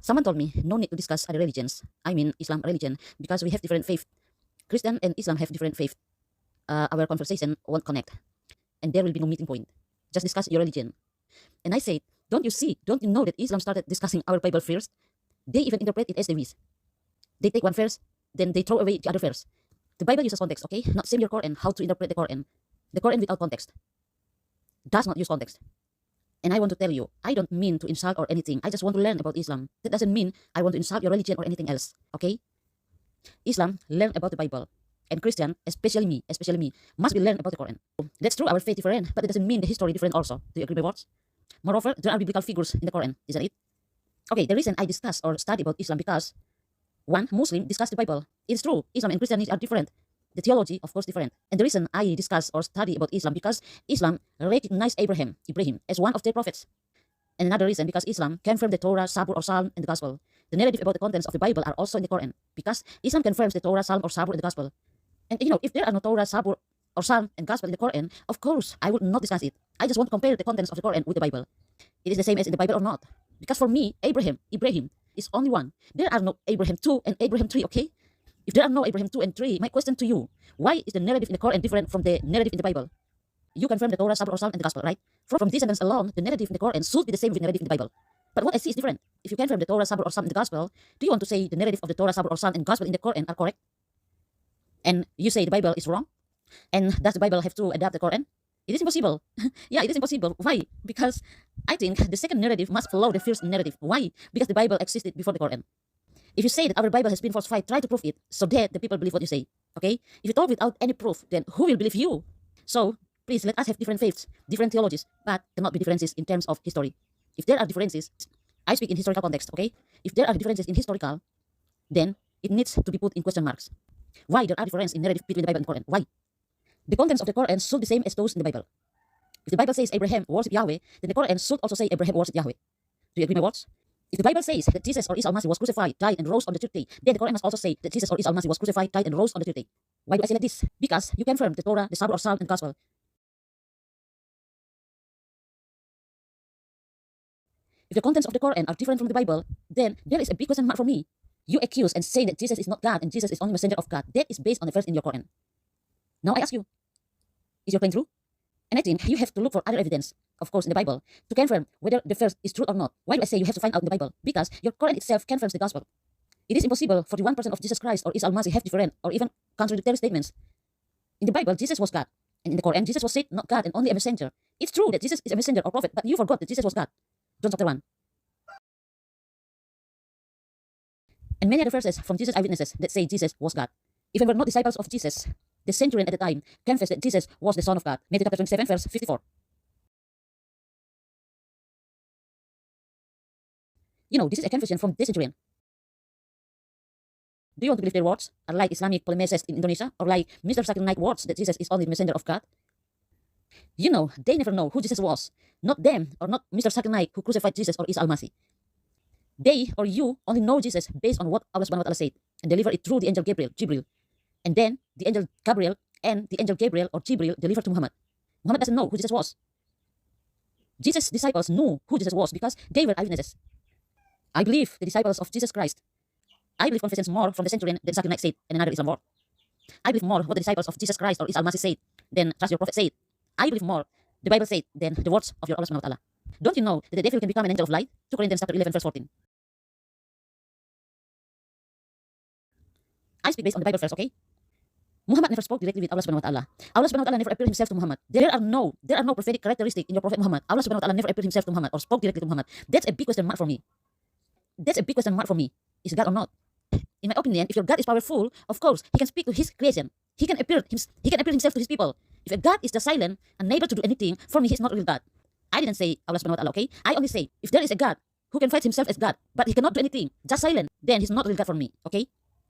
Someone told me no need to discuss other religions. I mean Islam religion, because we have different faith. Christian and Islam have different faith. Our conversation won't connect, and there will be no meeting point. Just discuss your religion. And I said, don't you see? Don't you know that Islam started discussing our Bible first? They even interpret it as they wish. They take one verse, then they throw away the other verse. The Bible uses context, okay? Not same your Quran, how to interpret the Quran. The Quran without context does not use context. And I want to tell you, I don't mean to insult or anything. I just want to learn about Islam. That doesn't mean I want to insult your religion or anything else, okay? Islam, learn about the Bible. And Christian, especially me, must be learn about the Quran. That's true, our faith different, but it doesn't mean the history different also. Do you agree with words? Moreover, there are biblical figures in the Quran, is that it? Okay, the reason I discuss or study about Islam because, one, Muslim discuss the Bible. It's true, Islam and Christianity are different. The theology, of course, different. And the reason I discuss or study about Islam because Islam recognized Ibrahim, as one of their prophets. And another reason because Islam confirms the Torah, Sabur, or Psalm, and the Gospel. The narrative about the contents of the Bible are also in the Quran because Islam confirms the Torah, Psalm, or Sabur, and the Gospel. And if there are no Torah, Sabur, or Psalm, and Gospel in the Quran, of course, I would not discuss it. I just want to compare the contents of the Quran with the Bible. It is the same as in the Bible or not. Because for me, Ibrahim is only one. There are no Abraham 2 and Abraham 3, okay? If there are no Abraham 2 and 3, my question to you, why is the narrative in the Quran different from the narrative in the Bible? You confirm the Torah, Sabur, or Psalm, and the Gospel, right? From this sentence alone, the narrative in the Quran should be the same with the narrative in the Bible. But what I see is different. If you confirm the Torah, Sabur, or Psalm, and the Gospel, do you want to say the narrative of the Torah, Sabur, or Psalm, and Gospel in the Quran are correct? And you say the Bible is wrong? And does the Bible have to adapt the Quran? It is impossible. Yeah, it is impossible. Why? Because I think the second narrative must follow the first narrative. Why? Because the Bible existed before the Quran. If you say that our Bible has been falsified, try to prove it so that the people believe what you say. Okay? If you talk without any proof, then who will believe you? So, please let us have different faiths, different theologies, but cannot be differences in terms of history. If there are differences, I speak in historical context, okay? If there are differences in historical, then it needs to be put in question marks. Why there are differences in narrative between the Bible and Quran? Why? The contents of the Quran should be the same as those in the Bible. If the Bible says Abraham worship Yahweh, then the Quran should also say Abraham worship Yahweh. Do you agree with my words? If the Bible says that Jesus or Isa al-Masih was crucified, died, and rose on the third day, then the Quran must also say that Jesus or Isa al-Masih was crucified, died, and rose on the third day. Why do I say like this? Because you confirm the Torah, the Sabbath, or Psalm, and Gospel. If the contents of the Quran are different from the Bible, then there is a big question mark for me. You accuse and say that Jesus is not God and Jesus is only messenger of God. That is based on the verse in your Quran. Now I ask you, is your claim true? And I think you have to look for other evidence, of course, in the Bible, to confirm whether the verse is true or not. Why do I say you have to find out in the Bible? Because your Quran itself confirms the Gospel. It is impossible for the one person of Jesus Christ or Isa al-Masih have different or even contradictory statements. In the Bible, Jesus was God. And in the Quran, Jesus was said not God and only a messenger. It's true that Jesus is a messenger or prophet, but you forgot that Jesus was God. John chapter 1. And many other verses from Jesus' eyewitnesses that say Jesus was God. Even were not disciples of Jesus, the centurion at the time confessed that Jesus was the Son of God. Matthew chapter 27, verse 54. This is a confession from this centurion. Do you want to believe their words are like Islamic polemicists in Indonesia or like Mr. Zakir Naik words that Jesus is only the messenger of God? They never know who Jesus was. Not them or not Mr. Zakir Naik who crucified Jesus or Isa al-Masih. They or you only know Jesus based on what Allah subhanahu wa ta'ala said and deliver it through the angel Jibril. And then the angel Gabriel and the angel Gabriel or Jibril delivered to Muhammad. Muhammad doesn't know who Jesus was. Jesus' disciples knew who Jesus was because they were eyewitnesses. I believe the disciples of Jesus Christ. I believe confessions more from the centurion than Zakir Naik said and another Islam word. I believe more what the disciples of Jesus Christ or Isa al-Masih said than trust your prophet said. I believe more the Bible said than the words of your Allah subhanahu wa ta'ala. Don't you know that the devil can become an angel of light? 2 Corinthians chapter 11 verse 14. I speak based on the Bible verse, okay? Muhammad never spoke directly with Allah subhanahu wa ta'ala. Allah subhanahu wa ta'ala never appeared himself to Muhammad. There are no prophetic characteristic in your prophet Muhammad. Allah subhanahu wa ta'ala never appeared himself to Muhammad or spoke directly to Muhammad. That's a big question mark for me. Is God or not? In my opinion, if your God is powerful, of course, he can speak to his creation. He can appear himself to his people. If a God is just silent, unable to do anything, for me, he's not real God. I didn't say Allah subhanahu wa ta'ala, okay? I only say, if there is a God who can fight himself as God, but he cannot do anything, just silent, then he's not real God for me, okay?